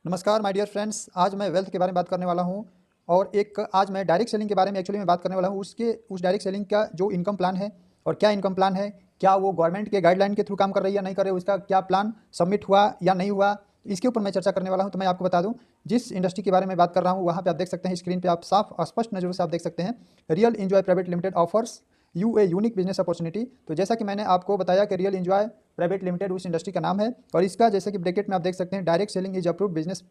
नमस्कार my dear friends. आज मैं वेल्थ के बारे में बात करने वाला हूँ और एक आज मैं डायरेक्ट सेलिंग के बारे में एक्चुअली मैं बात करने वाला हूँ। उस डायरेक्ट सेलिंग का जो इनकम प्लान है और क्या इनकम प्लान है, क्या वो गवर्नमेंट के गाइडलाइन के थ्रू काम कर रही है या नहीं कर रही है, उसका क्या प्लान सबमिट हुआ या नहीं हुआ, इसके ऊपर मैं चर्चा करने वाला हूँ। तो मैं आपको बता दूँ, जिस इंडस्ट्री के बारे में बात कर रहा हूँ वहाँ पर आप देख सकते हैं, स्क्रीन पर आप साफ स्पष्ट नज़रों से आप देख सकते हैं, real enjoy private limited offers U a unique business opportunity. तो जैसा कि मैंने आपको बताया कि रियल इंजॉय प्राइवेट लिमिटेड उस इंडस्ट्री का नाम है और इसका जैसे कि ब्रैकेट में आप देख सकते हैं, direct selling is approved business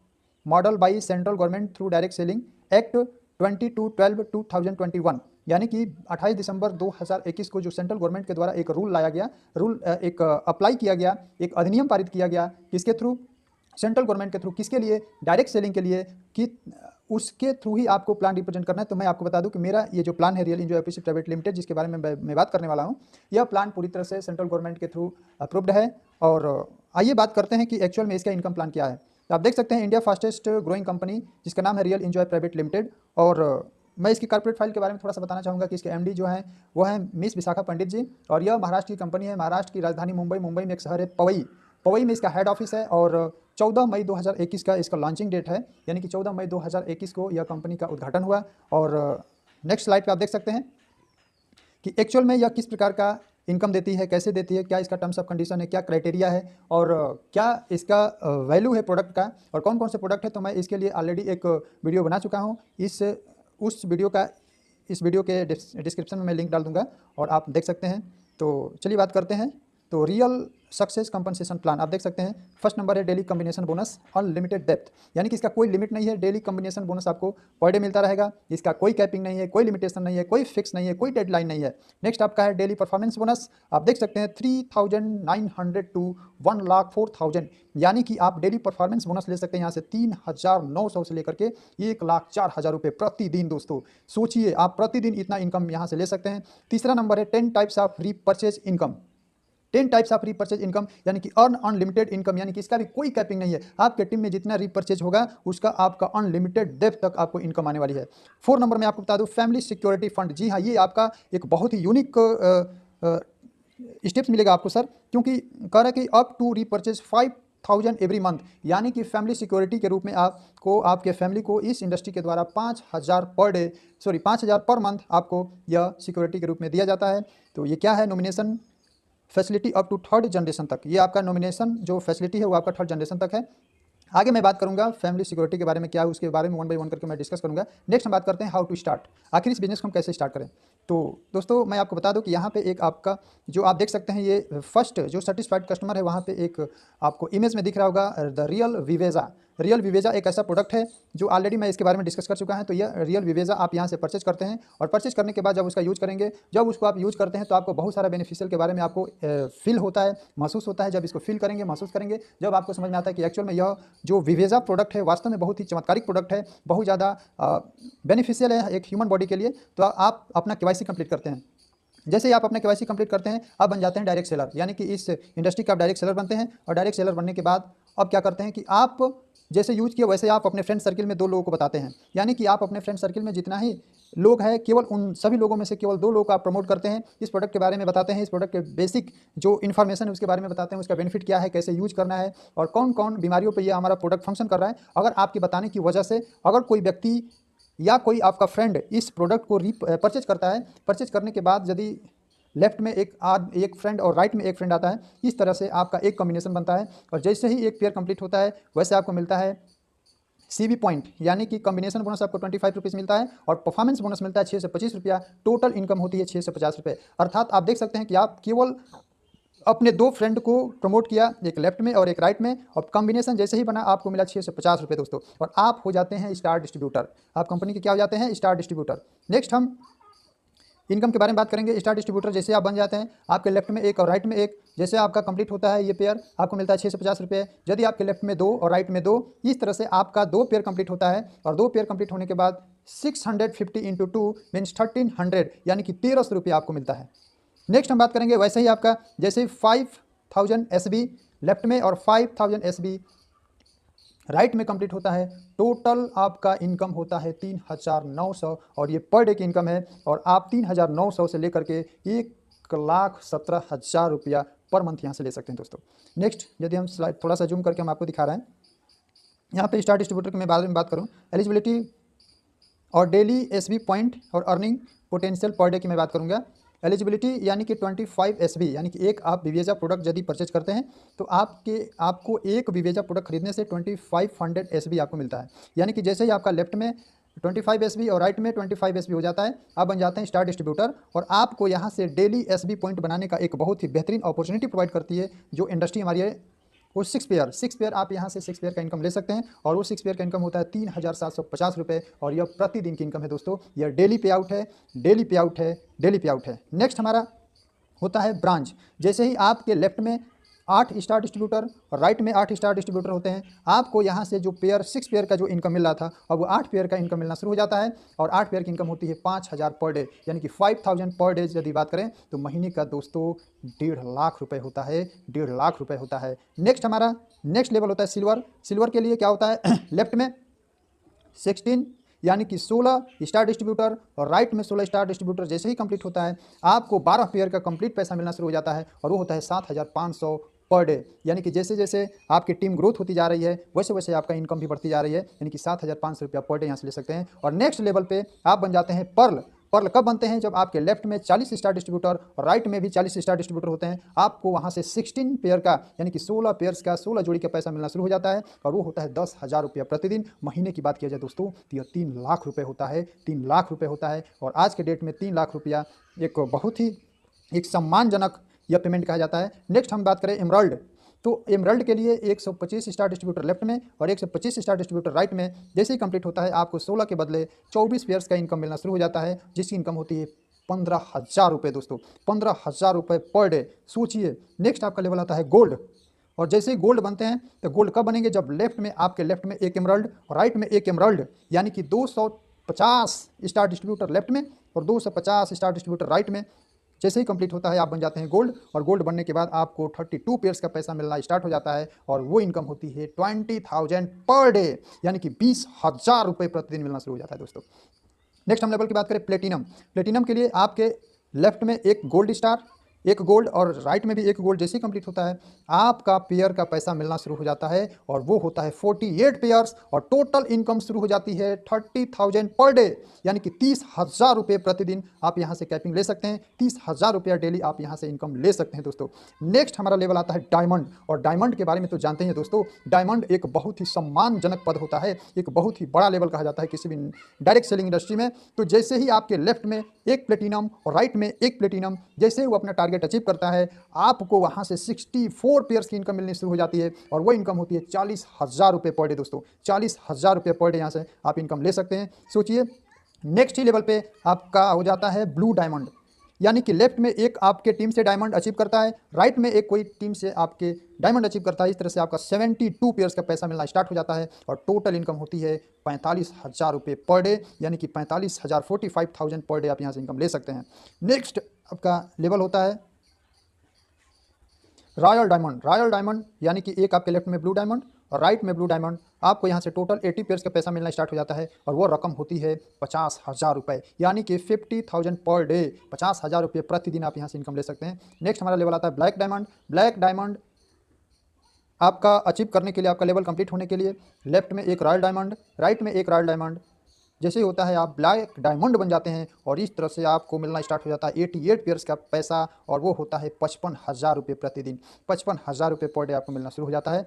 model by central government through direct selling act 22/12/2021, यानी कि 28 दिसंबर 2021 को जो सेंट्रल गवर्नमेंट के द्वारा एक रूल लाया गया, एक अप्लाई किया गया, एक अधिनियम पारित किया गया, किसके थ्रू, सेंट्रल गवर्नमेंट के थ्रू, किसके लिए, डायरेक्ट सेलिंग के लिए, कि उसके थ्रू ही आपको प्लान रिप्रेजेंट करना है। तो मैं आपको बता दूं कि मेरा ये जो प्लान है real enjoy APC private limited, जिसके बारे में मैं बात करने वाला हूं, यह प्लान पूरी तरह से सेंट्रल गवर्नमेंट के थ्रू अप्रूव्ड है। और आइए बात करते हैं कि एक्चुअल में इसका इनकम प्लान क्या है। तो आप देख सकते हैं, इंडिया फास्टेस्ट ग्रोइंग कंपनी जिसका नाम है रियल इंजॉय प्राइवेट लिमिटेड। और मैं इसकी कॉर्पोरेट फाइल के बारे में थोड़ा सा बताना चाहूँगा कि इसके एमडी जो हैं वो हैं मिस विशाखा पंडित जी, और यह महाराष्ट्र की कंपनी है। महाराष्ट्र की राजधानी मुंबई में एक शहर है पवई, पवई में इसका हेड ऑफिस है। और 14 मई 2021 का इसका लॉन्चिंग डेट है, यानी कि 14 मई 2021 को यह कंपनी का उद्घाटन हुआ। और नेक्स्ट स्लाइड पे आप देख सकते हैं कि एक्चुअल में यह किस प्रकार का इनकम देती है, कैसे देती है, क्या इसका टर्म्स ऑफ कंडीशन है, क्या क्राइटेरिया है और क्या इसका वैल्यू है प्रोडक्ट का, और कौन कौन से प्रोडक्ट है। तो मैं इसके लिए ऑलरेडी एक वीडियो बना चुका हूँ। इस वीडियो के डिस्क्रिप्शन में मैं लिंक डाल दूंगा और आप देख सकते हैं। तो चलिए बात करते हैं। तो रियल सक्सेस कंपनसेशन प्लान आप देख सकते हैं, फर्स्ट नंबर है daily combination bonus unlimited depth, यानी कि इसका कोई लिमिट नहीं है। डेली कॉम्बिनेशन बोनस आपको पर डे मिलता रहेगा, इसका कोई कैपिंग नहीं है, कोई लिमिटेशन नहीं है, कोई फिक्स नहीं है, कोई डेडलाइन नहीं है। नेक्स्ट आपका है डेली परफॉर्मेंस बोनस, आप देख सकते हैं 3900 टू 1,04,000, यानी कि आप डेली परफॉर्मेंस बोनस ले सकते हैं यहाँ से 3,900 से लेकर के 1,04,000 रुपये प्रतिदिन। दोस्तों सोचिए, आप प्रतिदिन इतना इनकम यहाँ से ले सकते हैं। तीसरा नंबर है 10 types of repurchase income, 10 types of repurchase income, यानी कि अर्न अनलिमिटेड इनकम, यानी कि इसका भी कोई कैपिंग नहीं है। आपके टीम में जितना रीपरचेज होगा उसका आपका अनलिमिटेड डेप्थ तक आपको इनकम आने वाली है। 4 नंबर में आपको बता दूं फैमिली सिक्योरिटी फंड। जी हाँ, ये आपका एक बहुत ही यूनिक स्टेप्स मिलेगा आपको सर, क्योंकि कह रहा है कि up to repurchase 5,000 every month, यानी कि फैमिली सिक्योरिटी के रूप में आपको, आपके फैमिली को इस इंडस्ट्री के द्वारा 5,000 पर मंथ आपको यह सिक्योरिटी के रूप में दिया जाता है। तो ये क्या है, nomination facility up to third generation तक, ये आपका नॉमिनेशन जो फैसिलिटी है वो आपका थर्ड जनरेशन तक है। आगे मैं बात करूंगा फैमिली सिक्योरिटी के बारे में, क्या है उसके बारे में वन बाय वन करके मैं डिस्कस करूंगा। नेक्स्ट हम बात करते हैं हाउ टू स्टार्ट, आखिर इस बिजनेस को हम कैसे स्टार्ट करें। तो दोस्तों मैं आपको बता दूं कि यहाँ पे एक आपका जो आप देख सकते हैं, ये फर्स्ट जो सेटिस्फाइड कस्टमर है वहाँ पे एक आपको इमेज में दिख रहा होगा द रियल विवेजा। रियल विवेजा एक ऐसा प्रोडक्ट है जो ऑलरेडी मैं इसके बारे में डिस्कस कर चुका है। तो यह रियल विवेजा आप यहाँ से परचेज करते हैं और परचेज करने के बाद जब उसका यूज करेंगे, जब उसको आप यूज करते हैं तो आपको बहुत सारा बेनिफिशियल के बारे में आपको फील होता है, महसूस होता है। जब इसको फील करेंगे, महसूस करेंगे, जब आपको समझ में आता है कि एक्चुअल में यह जो विवेजा प्रोडक्ट है वास्तव में बहुत ही चमत्कारिक प्रोडक्ट है, बहुत ज़्यादा बेनिफिशियल है एक ह्यूमन बॉडी के लिए, तो आप अपना केवाईसी कंप्लीट करते हैं। जैसे ही आप अपने केवाईसी कंप्लीट करते हैं, आप बन जाते हैं डायरेक्ट सेलर, यानी कि इस इंडस्ट्री के आप डायरेक्ट सेलर बनते हैं। और डायरेक्ट सेलर बनने के बाद अब क्या करते हैं कि आप जैसे यूज किया वैसे आप अपने फ्रेंड सर्किल में 2 लोगों को बताते हैं, यानी कि आप अपने फ्रेंड सर्किल में जितना ही लोग हैं, केवल उन सभी लोगों में से केवल 2 लोगों को आप प्रमोट करते हैं, इस प्रोडक्ट के बारे में बताते हैं, इस प्रोडक्ट के बेसिक जो इन्फॉर्मेशन है उसके बारे में बताते हैं, उसका बेनिफिट क्या है, कैसे यूज करना है और कौन कौन बीमारियों पर यह हमारा प्रोडक्ट फंक्शन कर रहा है। अगर आपके बताने की वजह से अगर कोई व्यक्ति या कोई आपका फ्रेंड इस प्रोडक्ट को परचेज करता है, परचेज करने के बाद यदि लेफ्ट में एक फ्रेंड और राइट में एक फ्रेंड आता है, इस तरह से आपका एक कॉम्बिनेशन बनता है। और जैसे ही एक पेयर कंप्लीट होता है वैसे आपको मिलता है सीबी पॉइंट, यानी कि कॉम्बिनेशन बोनस आपको 25 रुपीज़ मिलता है और परफॉर्मेंस बोनस मिलता है 6 से 25 रुपया। टोटल इनकम होती है 6 से 50 रुपये। अर्थात आप देख सकते हैं कि आप केवल अपने 2 फ्रेंड को प्रमोट किया, एक लेफ्ट में और एक राइट में, और कॉम्बिनेशन जैसे ही बना आपको मिला 6 से 50 रुपये दोस्तों, और आप हो जाते हैं स्टार डिस्ट्रीब्यूटर। आप कंपनी के क्या हो जाते हैं, स्टार डिस्ट्रीब्यूटर। नेक्स्ट हम इनकम के बारे में बात करेंगे। स्टार डिस्ट्रीब्यूटर जैसे आप बन जाते हैं, आपके लेफ्ट में एक और राइट में एक, जैसे आपका कंप्लीट होता है ये पेयर, आपको मिलता है 6 से 50 रुपये। यदि आपके लेफ्ट में 2 और राइट में 2, इस तरह से आपका 2 पेयर कंप्लीट होता है। और 2 पेयर कंप्लीट होने के बाद 650 इंटू 2 मीन्स 1300, यानी कि 1300 रुपये आपको मिलता है। नेक्स्ट हम बात करेंगे वैसे ही आपका जैसे 5000 एसबी लेफ्ट में और 5000 एसबी राइट में कंप्लीट होता है, टोटल आपका इनकम होता है 3,900, और ये पर डे की इनकम है। और आप 3,900 से लेकर के 1,17,000 रुपया पर मंथ यहाँ से ले सकते हैं दोस्तों। नेक्स्ट यदि हम स्लाइड थोड़ा सा जूम करके हम आपको दिखा रहे हैं, यहाँ पे स्टार डिस्ट्रीब्यूटर की मैं बाद में बात करूँ, एलिजिबिलिटी और डेली एसबी पॉइंट और अर्निंग पोटेंशियल पर डे की मैं बात करूँगा। एलिजिबिलिटी यानी कि 25 एसबी, यानी कि एक आप विवेजा प्रोडक्ट यदि परचेज करते हैं तो आपको एक विवेजा प्रोडक्ट खरीदने से 2500 एसबी आपको मिलता है। यानी कि जैसे ही आपका लेफ्ट में 25 एसबी और राइट में 25 एसबी हो जाता है, आप बन जाते हैं स्टार डिस्ट्रीब्यूटर, और आपको यहाँ से डेली एसबी पॉइंट बनाने का एक बहुत ही बेहतरीन अपॉर्चुनिटी प्रोवाइड करती है जो इंडस्ट्री हमारी है। वो 6 पेयर आप यहाँ से 6 पेयर का इनकम ले सकते हैं, और वो 6 पेयर का इनकम होता है 3750 रुपये, और यह प्रतिदिन की इनकम है दोस्तों। यह डेली पे आउट है, डेली पे आउट है, डेली पे आउट है। नेक्स्ट हमारा होता है ब्रांच। जैसे ही आपके लेफ्ट में 8 स्टार डिस्ट्रीब्यूटर और राइट में 8 स्टार डिस्ट्रीब्यूटर होते हैं, आपको यहाँ से जो पेयर 6 पेयर का जो इनकम मिल रहा था, अब वो 8 पेयर का इनकम मिलना शुरू हो जाता है, और 8 पेयर की इनकम होती है 5000 पर डे, यानी कि 5000 पर डे यदि बात करें तो महीने का दोस्तों 1.5 लाख रुपये होता है, 1.5 लाख रुपये होता है। नेक्स्ट हमारा नेक्स्ट लेवल होता है सिल्वर। सिल्वर के लिए क्या होता है, लेफ्ट में 16 यानी कि 16 स्टार डिस्ट्रीब्यूटर और राइट में 16 स्टार डिस्ट्रीब्यूटर जैसे ही कंप्लीट होता है, आपको 12 पेयर का कंप्लीट पैसा मिलना शुरू हो जाता है, और वो होता है 7500 पर डे। यानी कि जैसे जैसे आपकी टीम ग्रोथ होती जा रही है वैसे वैसे आपका इनकम भी बढ़ती जा रही है, यानी कि 7500 रुपया पर डे यहाँ से ले सकते हैं। और नेक्स्ट लेवल पे आप बन जाते हैं पर्ल। पर्ल कब बनते हैं, जब आपके लेफ्ट में 40 स्टार डिस्ट्रीब्यूटर और राइट में भी 40 स्टार डिस्ट्रीब्यूटर होते हैं, आपको वहाँ से 16 पेयर का यानी कि 16 पेयर्स का 16 जोड़ी का पैसा मिलना शुरू हो जाता है, और वो होता है 10,000 रुपया प्रतिदिन। महीने की बात किया जाए दोस्तों तो यह 3 लाख रुपये होता है, 3 लाख रुपये होता है। और आज के डेट में 3 लाख रुपया एक बहुत ही एक सम्मानजनक यह पेमेंट कहा जाता है। नेक्स्ट हम बात करें एमराल्ड, तो एमराल्ड के लिए 125 स्टार डिस्ट्रीब्यूटर लेफ्ट में और 125 स्टार डिस्ट्रीब्यूटर राइट में जैसे ही कंप्लीट होता है, आपको 16 के बदले 24 पेयर्स का इनकम मिलना शुरू हो जाता है, जिसकी इनकम होती है 15,000 रुपये दोस्तों, 15,000 रुपये पर डे। सोचिए। नेक्स्ट आपका लेवल आता है गोल्ड, और जैसे ही गोल्ड बनते हैं तो गोल्ड कब बनेंगे, जब लेफ्ट में आपके लेफ्ट में एक एमराल्ड और राइट में एक एमराल्ड, यानी कि 250 स्टार डिस्ट्रीब्यूटर लेफ्ट में और 250 स्टार डिस्ट्रीब्यूटर राइट में जैसे ही कंप्लीट होता है, आप बन जाते हैं गोल्ड, और गोल्ड बनने के बाद आपको 32 पेयर्स का पैसा मिलना स्टार्ट हो जाता है, और वो इनकम होती है 20,000 पर डे, यानी कि 20,000 रुपये प्रतिदिन मिलना शुरू हो जाता है दोस्तों। नेक्स्ट हम लेवल की बात करें प्लेटिनम। प्लेटिनम के लिए आपके लेफ्ट में एक गोल्ड स्टार, एक गोल्ड और राइट में भी एक गोल्ड जैसे ही कंप्लीट होता है, आपका पेयर का पैसा मिलना शुरू हो जाता है, और वो होता है 48 पेयर्स, और टोटल इनकम शुरू हो जाती है 30,000 पर डे, यानी कि 30,000 रुपये प्रतिदिन आप यहाँ से कैपिंग ले सकते हैं। 30,000 रुपया डेली आप यहाँ से इनकम ले सकते हैं दोस्तों। नेक्स्ट हमारा लेवल आता है डायमंड, और डायमंड के बारे में तो जानते ही हैं दोस्तों, डायमंड एक बहुत ही सम्मानजनक पद होता है, एक बहुत ही बड़ा लेवल कहा जाता है किसी भी डायरेक्ट सेलिंग इंडस्ट्री में। तो जैसे ही आपके लेफ्ट में एक प्लेटिनम और राइट में एक प्लेटिनम, जैसे ही वो अपना टारगेट अचीव करता है, आपको वहाँ से 64 पेयर्स की इनकम मिलनी शुरू हो जाती है, और वो इनकम होती है 40,000 रुपये पर डे दोस्तों, 40,000 रुपये पर डे यहाँ से आप इनकम ले सकते हैं। सोचिए। नेक्स्ट ही लेवल पे आपका हो जाता है ब्लू डायमंड, यानी कि लेफ्ट में एक आपके टीम से डायमंड अचीव करता है, राइट में एक कोई टीम से आपके डायमंड अचीव करता है। इस तरह से आपका 72 पेयर्स का पैसा मिलना स्टार्ट हो जाता है, और टोटल इनकम होती है 45,000 रुपये पर डे, यानी कि 45,000 45,000 पर डे आप यहाँ से इनकम ले सकते हैं। नेक्स्ट आपका लेवल होता है रॉयल डायमंड। रॉयल डायमंड यानी कि एक आपके लेफ्ट में ब्लू डायमंड और राइट में ब्लू डायमंड, आपको यहाँ से टोटल 80 पेयर्स का पैसा मिलना स्टार्ट हो जाता है, और वो रकम होती है 50,000 रुपये, यानी कि 50,000 पर डे, 50,000 रुपये प्रतिदिन आप यहाँ से इनकम ले सकते हैं। नेक्स्ट हमारा लेवल आता है ब्लैक डायमंड। ब्लैक डायमंड आपका अचीव करने के लिए, आपका लेवल कंप्लीट होने के लिए, लेफ्ट में एक रॉयल डायमंड, राइट में एक रॉयल डायमंड जैसे ही होता है, आप ब्लैक डायमंड बन जाते हैं, और इस तरह से आपको मिलना स्टार्ट हो जाता है 88 पेयर्स का पैसा, और वो होता है 55,000 रुपये प्रतिदिन, 55,000 रुपये पर डे आपको मिलना शुरू हो जाता है।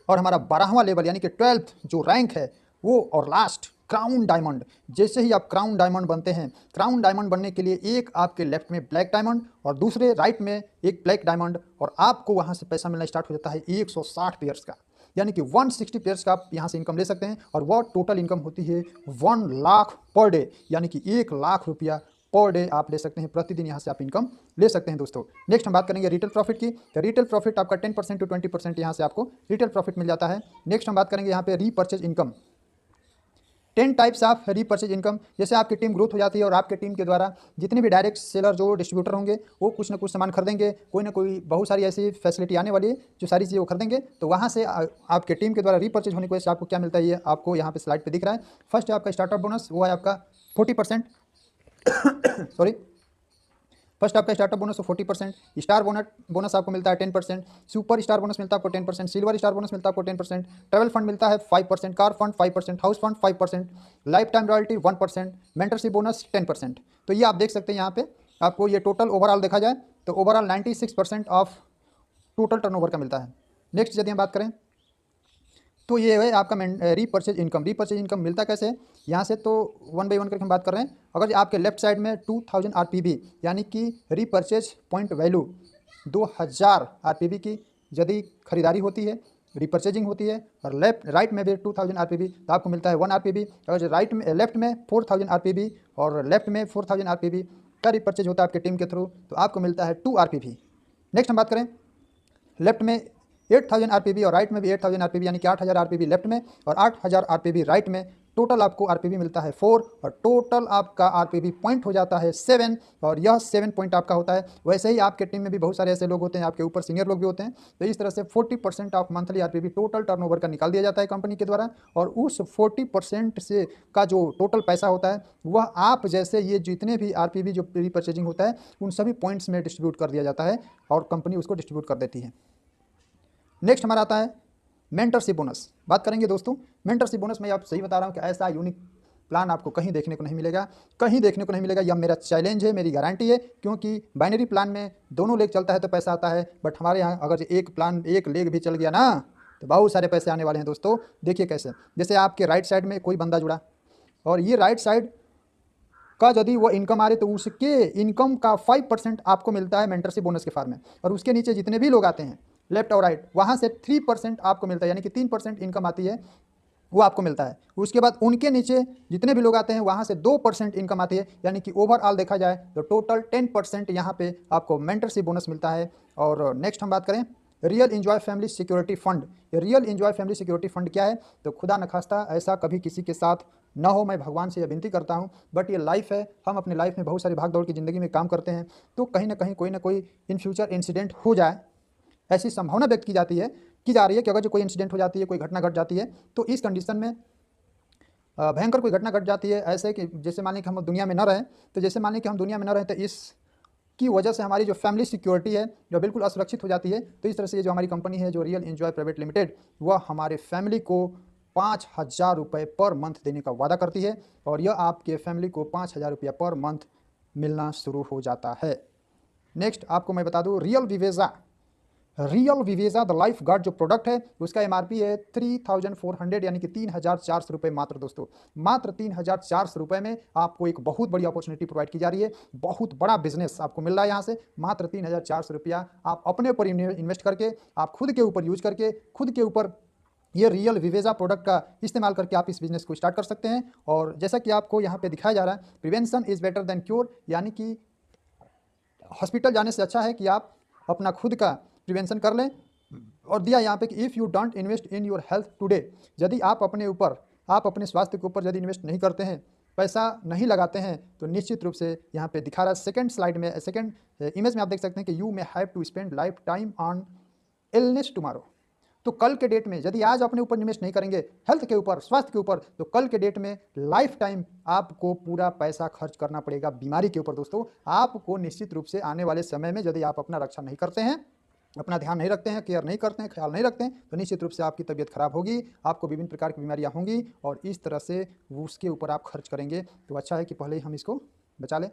और हमारा 12वां लेवल यानी कि 12th जो रैंक है वो, और लास्ट क्राउन डायमंड। जैसे ही आप क्राउन डायमंड बनते हैं, क्राउन डायमंड बनने के लिए एक आपके लेफ्ट में ब्लैक डायमंड और दूसरे राइट में एक ब्लैक डायमंड, और आपको वहाँ से पैसा मिलना स्टार्ट हो जाता है 160 पेयर्स का, यानी कि 160 पेयर्स का आप यहाँ से इनकम ले सकते हैं, और वो टोटल इनकम होती है 1 लाख पर डे, यानी कि 1 लाख रुपया पर डे आप ले सकते हैं, प्रतिदिन यहाँ से आप इनकम ले सकते हैं दोस्तों। नेक्स्ट हम बात करेंगे रिटेल प्रॉफिट की। तो रिटेल प्रॉफिट आपका 10% टू 20% यहाँ से आपको रिटेल प्रॉफिट मिल जाता है। नेक्स्ट हम बात करेंगे यहाँ पे repurchase income. 10 types of repurchase income. जैसे आपकी टीम ग्रोथ हो जाती है और आपके टीम के द्वारा जितने भी डायरेक्ट सेलर जो डिस्ट्रीब्यूटर होंगे वो कुछ ना कुछ सामान खरीदेंगे, कोई ना कोई बहुत सारी ऐसी फैसिलिटी आने वाली है जो सारी चीज़ें वो खरीदेंगे, तो वहाँ से आपके टीम के द्वारा रीपर्चेज होने की वजह से आपको क्या मिलता है, ये आपको यहाँ पे स्लाइड पे दिख रहा है। फर्स्ट है आपका स्टार्टअप बोनस, वो है आपका 40%। सॉरी, फर्स्ट आपका स्टार्टअप बोनस 40%, स्टार बोनस आपको मिलता है 10%, सुपर स्टार बोनस मिलता है आपको 10%, सिल्वर स्टार बोनस मिलता है आपको 10%, ट्रैवल फंड मिलता है 5%, car fund 5%, house fund 5%, life time royalty 1%, mentorship bonus 10%। तो ये आप देख सकते हैं यहाँ पे आपको ये टोटल ओवरऑल देखा जाए तो ओवरऑल 96% ऑफ टोटल टर्नओवर का मिलता है। नेक्स्ट यदि हम बात करें तो ये है आपका रीपर्चेज इनकम। रीपर्चेज इनकम मिलता कैसे है यहाँ से, तो वन बाई वन करके हम बात कर रहे हैं। अगर आपके लेफ्ट साइड में 2000 आरपीबी यानी कि रीपर्चेज पॉइंट वैल्यू 2000 आरपीबी की यदि खरीदारी होती है, रीपर्चेजिंग होती है, और लेफ्ट राइट में भी 2000 आरपीबी तो आपको मिलता है 1 आरपीबी। अगर राइट में लेफ्ट में 4000 आरपीबी और लेफ्ट में 4000 आरपीबी का रीपर्चेज होता है आपके टीम के थ्रू तो आपको मिलता है 2 आरपीबी। नेक्स्ट हम बात करें लेफ्ट में 8000 आरपीबी और राइट में भी 8000 आरपीबी यानी कि 8000 आरपीबी लेफ्ट में और 8000 आरपीबी राइट में। टोटल आपको आरपीबी मिलता है 4 और टोटल आपका आरपीबी पॉइंट हो जाता है 7 और यह 7 पॉइंट आपका होता है। वैसे ही आपके टीम में भी बहुत सारे ऐसे लोग होते हैं, आपके ऊपर सीनियर लोग भी होते हैं, तो इस तरह से 40% ऑफ मंथली आरपीबी टोटल टर्नओवर का निकाल दिया जाता है कंपनी के द्वारा और उस 40% से का जो टोटल पैसा होता है वह आप जैसे ये जितने भी आरपीबी जो रीपर्चेजिंग होता है उन सभी पॉइंट्स में डिस्ट्रीब्यूट कर दिया जाता है और कंपनी उसको डिस्ट्रीब्यूट कर देती है। नेक्स्ट हमारा आता है मेंटरशिप बोनस। बात करेंगे दोस्तों मेंटरशिप बोनस। मैं आप सही बता रहा हूँ कि ऐसा यूनिक प्लान आपको कहीं देखने को नहीं मिलेगा, कहीं देखने को नहीं मिलेगा। यह मेरा चैलेंज है, मेरी गारंटी है, क्योंकि बाइनरी प्लान में दोनों लेग चलता है तो पैसा आता है, बट हमारे यहाँ अगर एक प्लान एक लेग भी चल गया ना तो बहुत सारे पैसे आने वाले हैं दोस्तों। देखिए कैसे, जैसे आपके राइट साइड में कोई बंदा जुड़ा और ये राइट साइड का यदि वो इनकम आ रही तो उसके इनकम का 5% आपको मिलता है मेंटरशिप बोनस के फॉर्म में, और उसके नीचे जितने भी लोग आते हैं लेफ्ट और राइट वहाँ से 3% आपको मिलता है, यानी कि 3% इनकम आती है वो आपको मिलता है। उसके बाद उनके नीचे जितने भी लोग आते हैं वहाँ से 2% इनकम आती है, यानी कि ओवरऑल देखा जाए तो टोटल 10% यहाँ पे आपको मेंटरशिप बोनस मिलता है। और नेक्स्ट हम बात करें real enjoy family security fund. ये real enjoy family security fund क्या है, तो खुदा न खास्ता ऐसा कभी किसी के साथ ना हो, मैं भगवान से यह विनती करता हूँ, बट ये लाइफ है, हम अपने लाइफ में बहुत सारी भाग दौड़ की ज़िंदगी में काम करते हैं, तो कहीं ना कोई इन फ्यूचर इंसिडेंट हो जाए, ऐसी संभावना व्यक्त की जा रही है कि अगर जो कोई इंसिडेंट हो जाती है, कोई घटना घट जाती है, तो इस कंडीशन में भयंकर कोई घटना घट जाती है ऐसे कि जैसे मान लें कि हम दुनिया में न रहें, तो जैसे मान लें कि हम दुनिया में न रहें तो इसकी वजह से हमारी जो फैमिली सिक्योरिटी है जो बिल्कुल असुरक्षित हो जाती है। तो इस तरह से ये जो हमारी कंपनी है जो रियल इंजॉय प्राइवेट लिमिटेड, वह हमारे फैमिली को 5000 रुपये पर मंथ देने का वादा करती है और यह आपके फैमिली को 5000 रुपया पर मंथ मिलना शुरू हो जाता है। नेक्स्ट आपको मैं बता दूँ रियल विवेजा द लाइफ गार्ड जो प्रोडक्ट है उसका एमआरपी है 3400 यानी कि 3400 रुपये मात्र। दोस्तों मात्र 3400 रुपये में आपको एक बहुत बड़ी अपॉर्चुनिटी प्रोवाइड की जा रही है, बहुत बड़ा बिजनेस आपको मिल रहा है यहाँ से। मात्र 3400 रुपया आप अपने ऊपर इन्वेस्ट करके, आप खुद के ऊपर यूज करके, खुद के ऊपर ये रियल विवेजा प्रोडक्ट का इस्तेमाल करके आप इस बिजनेस को स्टार्ट कर सकते हैं। और जैसा कि आपको यहाँ पे दिखाया जा रहा है, prevention is better than cure, यानी कि हॉस्पिटल जाने से अच्छा है कि आप अपना खुद का प्रिवेंशन कर लें। और दिया यहाँ पे कि if you don't invest in your health today, यदि आप अपने स्वास्थ्य के ऊपर यदि इन्वेस्ट नहीं करते हैं, पैसा नहीं लगाते हैं, तो निश्चित रूप से यहाँ पे दिखा रहा है सेकंड स्लाइड में, सेकंड इमेज में आप देख सकते हैं कि you may have to spend life time on illness tomorrow. तो कल के डेट में यदि आज अपने ऊपर इन्वेस्ट नहीं करेंगे, हेल्थ के ऊपर, स्वास्थ्य के ऊपर, तो कल के डेट में लाइफ टाइम आपको पूरा पैसा खर्च करना पड़ेगा बीमारी के ऊपर। दोस्तों आपको निश्चित रूप से आने वाले समय में यदि आप अपना रक्षा नहीं करते हैं, अपना ध्यान नहीं रखते हैं, केयर नहीं करते हैं, ख्याल नहीं रखते हैं, तो निश्चित रूप से आपकी तबीयत खराब होगी, आपको विभिन्न प्रकार की बीमारियां होंगी और इस तरह से उसके ऊपर आप खर्च करेंगे। तो अच्छा है कि पहले ही हम इसको बचा लें।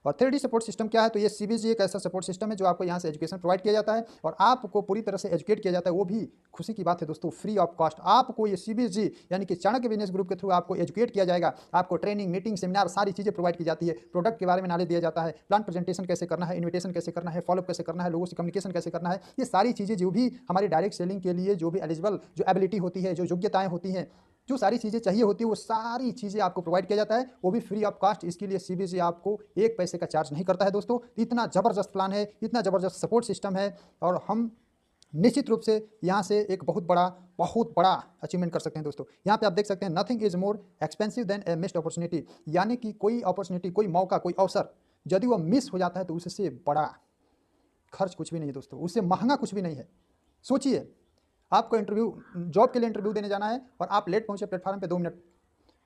और 3D सपोर्ट सिस्टम क्या है, तो ये CBG एक ऐसा सपोर्ट सिस्टम है जो आपको यहाँ से एजुकेशन प्रोवाइड किया जाता है और आपको पूरी तरह से एजुकेट किया जाता है, वो भी खुशी की बात है दोस्तों, फ्री ऑफ कॉस्ट। आपको ये CBG यानी कि चाणक्य बिजनेस ग्रुप के थ्रू आपको एजुकेट किया जाएगा, आपको ट्रेनिंग, मीटिंग, सेमिनार सारी चीज़ें प्रोवाइड की जाती है, प्रोडक्ट के बारे में नॉलेज दिया जाता है, प्लान प्रेजेंटेशन कैसे करना है, इन्विटेशन कैसे करना है, फॉलोअप कैसे करना है, लोगों से कम्युनिकेशन कैसे करना है, ये सारी चीज़ें जो भी हमारी डायरेक्ट सेलिंग के लिए जो भी एलिजिबल जो एबिलिटी होती है, जो योग्यताएँ होती हैं, जो सारी चीज़ें चाहिए होती है, वो सारी चीज़ें आपको प्रोवाइड किया जाता है, वो भी फ्री ऑफ कॉस्ट। इसके लिए CBG आपको एक पैसे का चार्ज नहीं करता है दोस्तों। इतना ज़बरदस्त प्लान है, इतना ज़बरदस्त सपोर्ट सिस्टम है और हम निश्चित रूप से यहाँ से एक बहुत बड़ा अचीवमेंट कर सकते हैं दोस्तों। यहाँ पे आप देख सकते हैं nothing is more expensive than A missed opportunity, यानी कि कोई अपॉर्चुनिटी, कोई मौका, कोई अवसर यदि वो मिस हो जाता है तो उससे बड़ा खर्च कुछ भी नहीं है दोस्तों, उससे महंगा कुछ भी नहीं है। सोचिए आपको जॉब के लिए इंटरव्यू देने जाना है और आप लेट पहुंचे प्लेटफॉर्म पे 2 मिनट,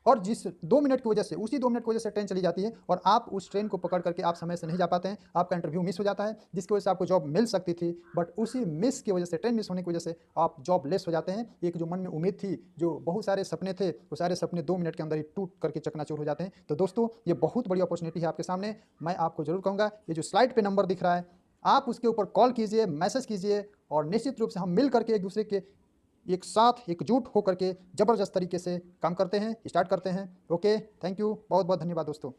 और जिस 2 मिनट की वजह से, उसी 2 मिनट की वजह से ट्रेन चली जाती है और आप उस ट्रेन को पकड़ करके आप समय से नहीं जा पाते हैं, आपका इंटरव्यू मिस हो जाता है, जिसकी वजह से आपको जॉब मिल सकती थी, बट उसी मिस की वजह से, ट्रेन मिस होने की वजह से आप जॉब लेस हो जाते हैं। एक जो मन में उम्मीद थी, जो बहुत सारे सपने थे, वो सारे सपने 2 मिनट के अंदर ही टूट करके चकनाचूर हो जाते हैं। तो दोस्तों, ये बहुत बड़ी अपॉर्चुनिटी है आपके सामने। मैं आपको जरूर कहूँगा, ये जो स्लाइड पे नंबर दिख रहा है, आप उसके ऊपर कॉल कीजिए, मैसेज कीजिए और निश्चित रूप से हम मिल करके एक दूसरे के एक साथ एकजुट होकर के ज़बरदस्त तरीके से काम करते हैं, स्टार्ट करते हैं। ओके, थैंक यू, बहुत बहुत धन्यवाद दोस्तों।